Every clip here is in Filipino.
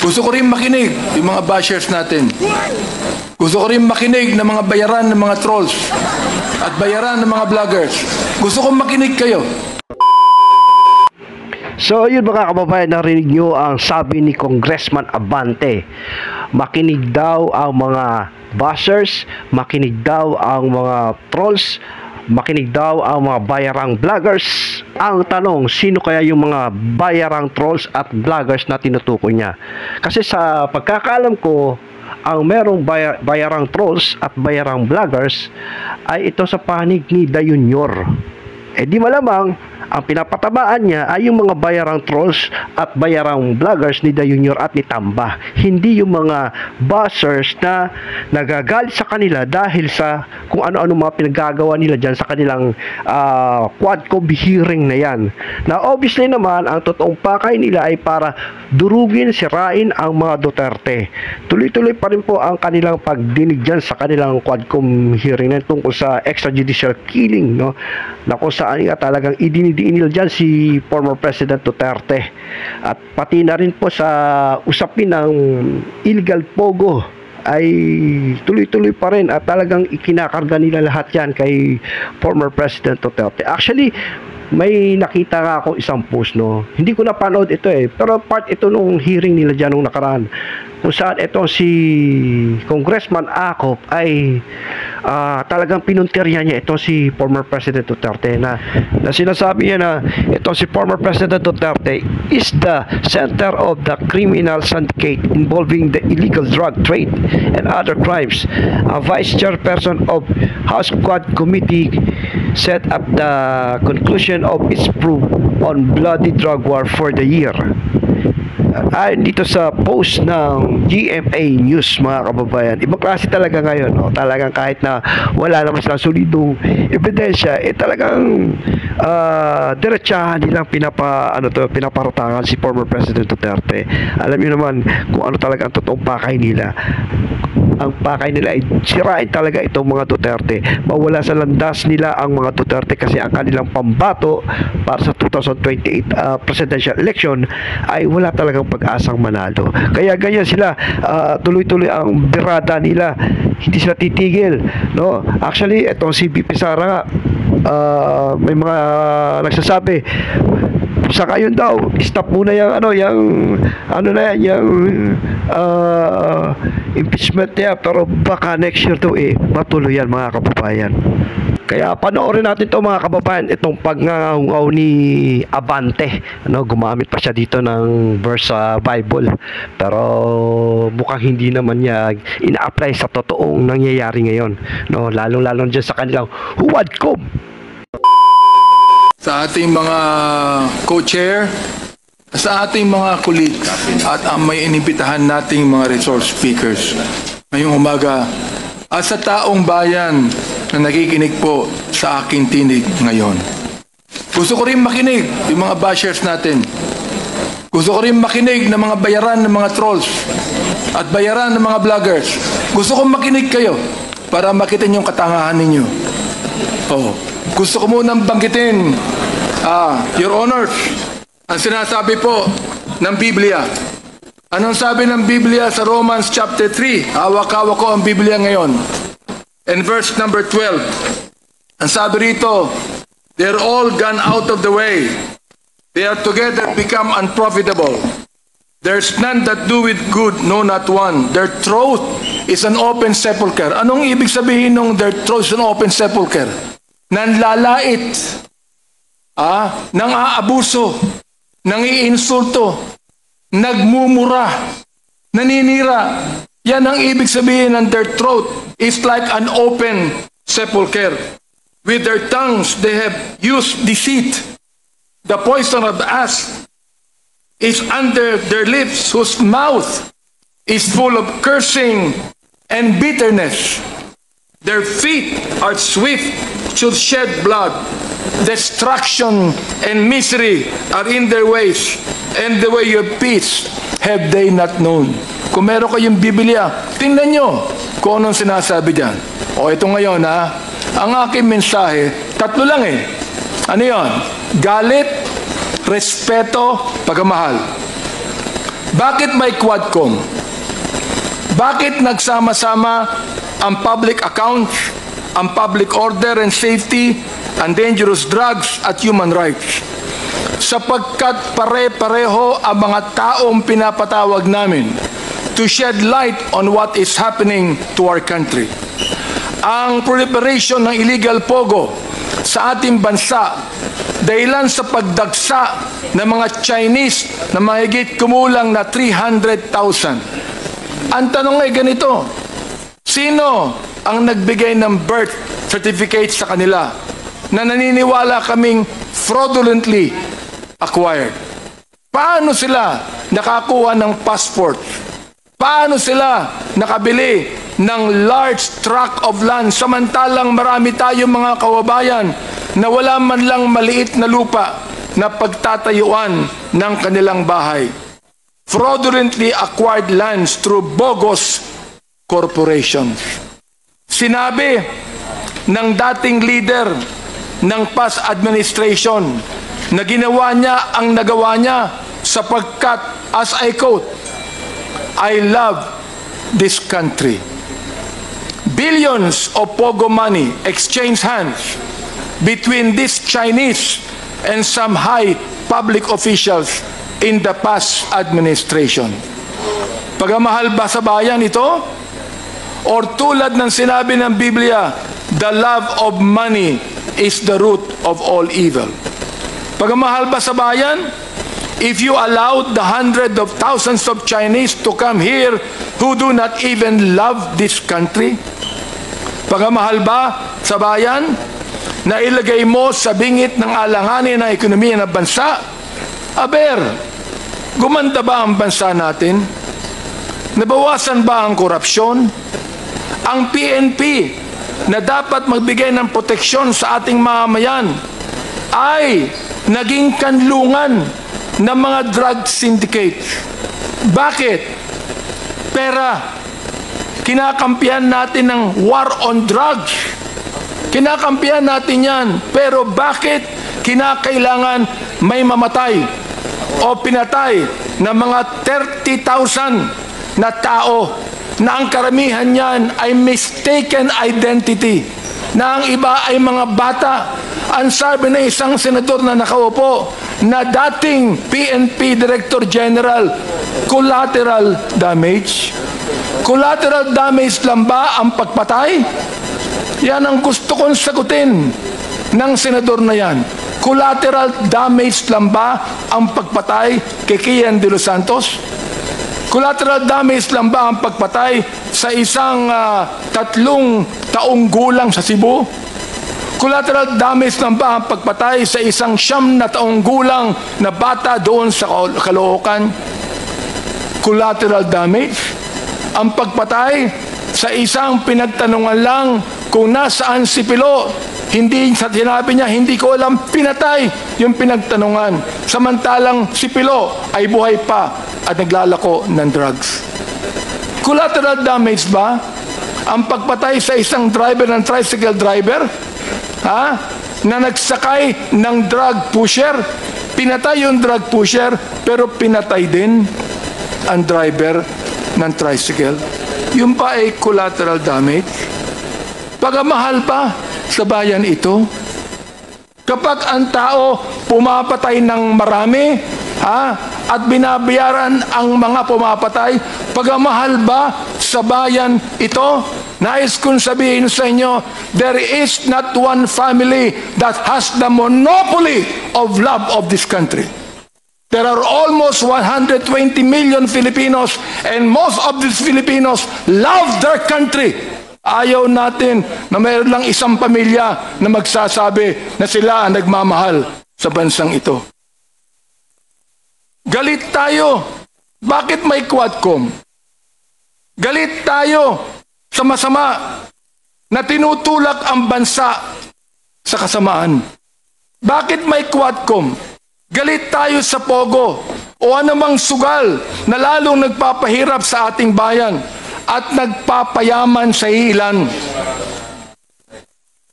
Gusto ko rin makinig yung mga bashers natin. Gusto ko rin makinig ng mga bayaran ng mga trolls at bayaran ng mga vloggers. Gusto kong makinig kayo. So yun mga kababayan, narinig nyo ang sabi ni Congressman Abante. Makinig daw ang mga bashers, makinig daw ang mga trolls, makinig daw ang mga bayarang vloggers. Ang tanong, sino kaya yung mga bayarang trolls at vloggers na tinutukoy niya? Kasi sa pagkakaalam ko, ang merong bayarang trolls at bayarang vloggers ay ito sa panig ni Da Junior. Eh di malamang ang pinapatamaan niya ay yung mga bayarang trolls at bayarang vloggers ni Da Junior at ni Tamba. Hindi yung mga bashers na nagagalit sa kanila dahil sa kung ano-ano mga pinagagawa nila dyan sa kanilang Quadcom hearing na yan. Na obviously naman, ang totoong pakay nila ay para durugin, sirain ang mga Duterte. Tuloy-tuloy pa rin po ang kanilang pagdinig dyan sa kanilang Quadcom hearing na tungkol sa extrajudicial killing, no? Na kung saan nga talagang idinidiinil dyan si former President Duterte. At pati na rin po sa usapin ng illegal pogo ay tuloy-tuloy pa rin at talagang ikinakarga nila lahat yan kay former President Duterte. Actually, may nakita nga ako isang post, no? Hindi ko napanood ito pero part ito nung hearing nila dyan nung nakaraan, kung saan ito si Congressman Acop ay talagang pinuntirya niya ito si former President Duterte na sinasabi niya na ito si former President Duterte is the center of the criminal syndicate involving the illegal drug trade and other crimes. A vice chairperson of House Quad Committee set up the conclusion of its probe on bloody drug war for the year. Dito sa post ng GMA News, mga kababayan, ibang klase talaga ngayon, no? Talagang kahit na wala naman silang solidong ebidensya, talagang diretsahan nilang pinaparatangan si former President Duterte. Alam niyo naman kung ano talaga ang totoong pakay nila. Ang pakay nila ay sirain talaga itong mga Duterte. Mawala sa landas nila ang mga Duterte kasi ang kanilang pambato para sa 2028 presidential election ay wala talagang pag-asang manalo. Kaya ganyan sila, tuloy-tuloy ang birada nila. Hindi sila titigil, no? Actually, itong si BP Sara nga, may mga nagsasabi sa ngayon daw, stop muna yung impeachment niya, pero baka next year daw matuloy yan, mga kababayan. Kaya panoorin natin ito, mga kababayan, itong pagngangaw ni Abante, gumamit pa siya dito ng verse sa Bible, pero mukhang hindi naman niya ina-apply sa totoong nangyayari ngayon, lalong-lalo dyan sa kanilang Quadcom. Sa ating mga co-chair, sa ating mga kulit at ang may inibitahan nating mga resource speakers ngayong umaga at sa taong bayan na nakikinig po sa aking tinig ngayon. Gusto ko rin makinig yung mga bashers natin. Gusto ko rin makinig ng mga bayaran ng mga trolls at bayaran ng mga vloggers. Gusto ko makinig kayo para makita niyo yung katangahan ninyo. Gusto ko munang banggitin, Your Honors, ang sinasabi po ng Biblia. Anong sabi ng Biblia sa Romans chapter 3? Hawak-hawak ko ang Biblia ngayon. And verse number 12. Ang sabi rito, they're all gone out of the way. They are together become unprofitable. There's none that do with good, no not one. Their throat is an open sepulcher. Anong ibig sabihin ng their throat is an open sepulcher? Nanlalait, nang aabuso, nang iinsulto, nagmumura, naninira. Yan ang ibig sabihin ng their throat is like an open sepulcher. With their tongues they have used deceit. The poison of the asp is under their lips, whose mouth is full of cursing and bitterness. Their feet are swift to shed blood. Destruction and misery are in their ways, and the way of peace have they not known. Kung meron kayong Biblia, tingnan nyo kung anong sinasabi dyan. Ito ngayon ang aking mensahe, tatlo lang Ano yon? galit, respeto, pagmamahal. Bakit may Quadcom? Bakit nagsama-sama ang public accounts, ang public order and safety, ang dangerous drugs at human rights? Sapagkat pare-pareho ang mga taong pinapatawag namin to shed light on what is happening to our country. Ang proliferation ng illegal pogo sa ating bansa dahilan sa pagdagsa ng mga Chinese na mahigit kumulang na 300,000. Ang tanong ay ganito, sino ang nagbigay ng birth certificate sa kanila na naniniwala kaming fraudulently acquired? Paano sila nakakuha ng passport? Paano sila nakabili ng large tract of land samantalang marami tayong mga kababayan na wala man lang maliit na lupa na pagtatayuan ng kanilang bahay? Fraudulently acquired lands through bogus corporations. Sinabi ng dating leader ng past administration na ginawa niya ang nagawa niya sapagkat, as I quote, "I love this country." Billions of pogo money exchanged hands between these Chinese and some high public officials in the past administration. Pagmamahal ba sa bayan ito? Or tulad ng sinabi ng Biblia, the love of money is the root of all evil? Pagmamahal ba sa bayan? If you allowed the hundreds of thousands of Chinese to come here who do not even love this country? Pagmamahal ba sa bayan na ilagay mo sa bingit ng alanganin ng ekonomiya ng bansa? Aber, gumanda ba ang bansa natin? Nabawasan ba ang korupsyon? Ang PNP na dapat magbigay ng proteksyon sa ating mamamayan ay naging kanlungan ng mga drug syndicates. Bakit? Pera. Kinakampihan natin ng war on drugs. Kinakampihan natin yan. Pero bakit kinakailangan may mamatay o pinatay ng mga 30,000 na tao na ang karamihan niyan ay mistaken identity, na ang iba ay mga bata? Ang sabi ng isang senador na nakaupo na dating PNP Director General, collateral damage. Collateral damage lang ba ang pagpatay? Yan ang gusto kong sagutin ng senador na yan. Collateral damage lang ba ang pagpatay kay Kian de los Santos? Collateral damage lang ba ang pagpatay sa isang 3 taong gulang sa Cebu? Collateral damage lang ba ang pagpatay sa isang 9 taong gulang na bata doon sa Caloocan? Collateral damage ang pagpatay sa isang pinagtanungan lang kung nasaan si Pilo. Hindi sa sinabi niya, hindi ko alam, pinatay yung pinagtanungan. Samantalang si Pilo ay buhay pa at naglalako ng drugs. Collateral damage ba ang pagpatay sa isang driver ng tricycle driver? Na nagsakay ng drug pusher? Pinatay yung drug pusher, pero pinatay din ang driver ng tricycle. Yung pa ay collateral damage. Pagmamahal pa sa bayan ito? Kapag ang tao pumapatay ng marami, at binabayaran ang mga pumapatay, pagmamahal ba sa bayan ito? Nais kong sabihin sa inyo, there is not one family that has the monopoly of love of this country. There are almost 120 million Filipinos, and most of these Filipinos love their country. Ayaw natin na mayroon lang isang pamilya na magsasabi na sila ang nagmamahal sa bansang ito. Galit tayo. Bakit may Quadcom? Galit tayo sa masama na tinutulak ang bansa sa kasamaan. Bakit may Quadcom? Galit tayo sa pogo o anumang sugal na lalong nagpapahirap sa ating bayan at nagpapayaman sa ilan.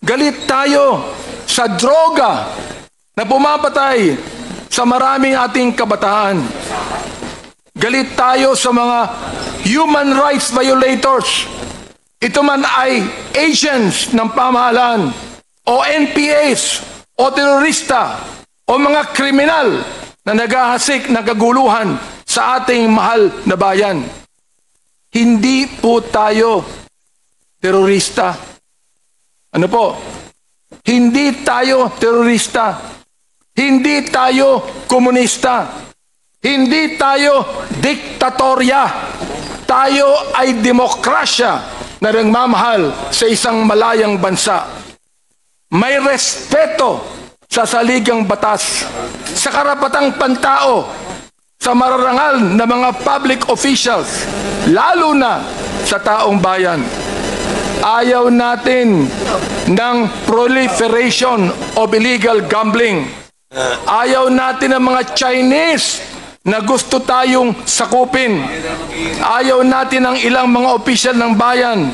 Galit tayo sa droga na pumapatay sa maraming ating kabataan. Galit tayo sa mga human rights violators. Ito man ay agents ng pamahalaan o NPAs o terorista o mga kriminal na naghahasik ng kaguluhan sa ating mahal na bayan. Hindi po tayo terorista. Ano po? Hindi tayo terorista. Hindi tayo komunista. Hindi tayo diktatorya. Tayo ay demokrasya na nagmamahal sa isang malayang bansa. May respeto sa saligang batas, sa karapatang pantao, sa mararangal na mga public officials, lalo na sa taong bayan. Ayaw natin ng proliferation of illegal gambling. Ayaw natin ng mga Chinese na gusto tayong sakupin. Ayaw natin ng ilang mga opisyal ng bayan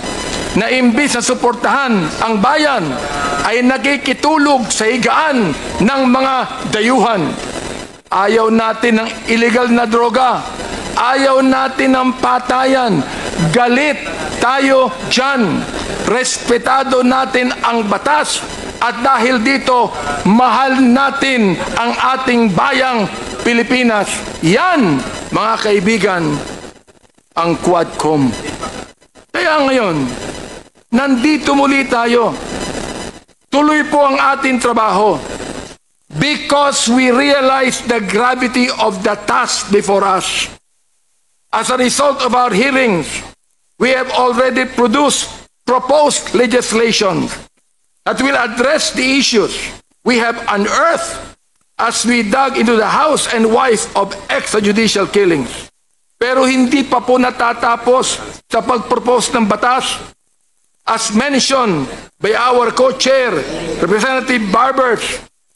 na imbis na suportahan ang bayan ay nakikitulog sa higaan ng mga dayuhan. Ayaw natin ng illegal na droga. Ayaw natin ng patayan. Galit tayo dyan. Respetado natin ang batas. At dahil dito, mahal natin ang ating bayang Pilipinas. Yan, mga kaibigan, ang Quadcom. Kaya ngayon, nandito muli tayo. Tuloy po ang ating trabaho. Because we realize the gravity of the task before us. As a result of our hearings, we have already proposed legislation that will address the issues we have unearthed as we dug into the house and wife of extrajudicial killings. Pero hindi pa po natatapos sa pag-propose ng batas. As mentioned by our co-chair, Representative Barbers,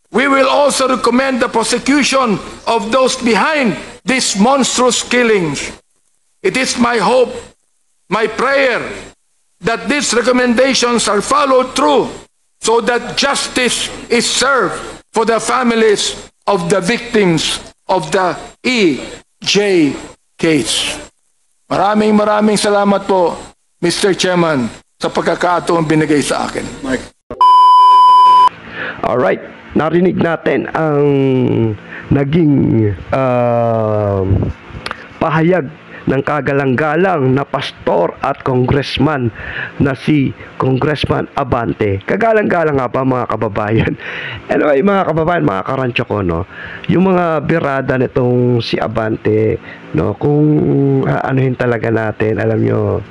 we will also recommend the prosecution of those behind these monstrous killings. It is my hope, my prayer, that these recommendations are followed through so that justice is served for the families of the victims of the EJ case. Maraming salamat po, Mr. Chairman, sa pagkakataong binigay sa akin. Alright, narinig natin ang naging pahayag ng kagalang-galang na pastor at congressman na si Congressman Abante. Kagalang-galang nga pa, mga kababayan. Anyway, mga kababayan, mga karancho ko, no, yung mga birada nitong si Abante, no, kung anuhin talaga natin, alam nyo,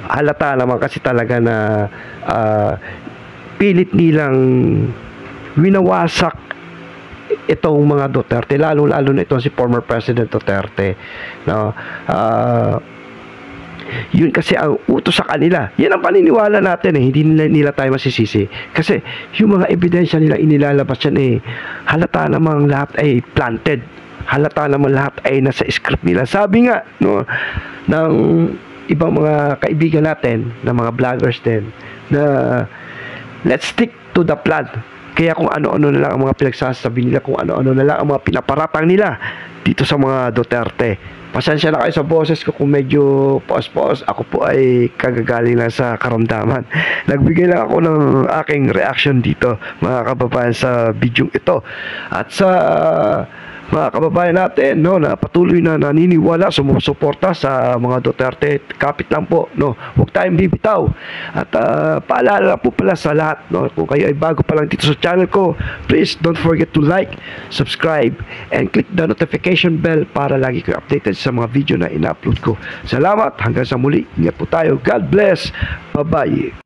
halata naman kasi talaga na pilit nilang winawasak itong mga Duterte, lalo na itong si former President Duterte, no? Yun kasi ang utos sa kanila. Yan ang paniniwala natin, hindi nila tayo masisisi. Kasi yung mga ebidensya nila inilalabas yan, halata namang lahat ay planted. Halata namang lahat ay nasa script nila. Sabi nga, no, ng ibang mga kaibigan natin, na mga vloggers din, na let's stick to the plan. Kaya kung ano-ano na lang ang mga pinagsasabi nila, kung ano-ano na lang ang mga pinaparatang nila dito sa mga Duterte. Pasensya na kayo sa boses ko kung medyo pause-pause. Ako po ay kagagaling lang sa karamdaman. Nagbigay lang ako ng aking reaction dito, mga kababayan, sa video ito. At sa mga kababayan natin, no, na patuloy na naniniwala, sumusuporta sa mga Duterte, kapit lang po, no, huwag tayong bibitaw. At paalala po pala sa lahat, no, kung kayo ay bago pa lang dito sa channel ko, please don't forget to like, subscribe, and click the notification bell para lagi kayo updated sa mga video na ina-upload ko. Salamat, hanggang sa muli. Ingat po tayo. God bless. Bye-bye.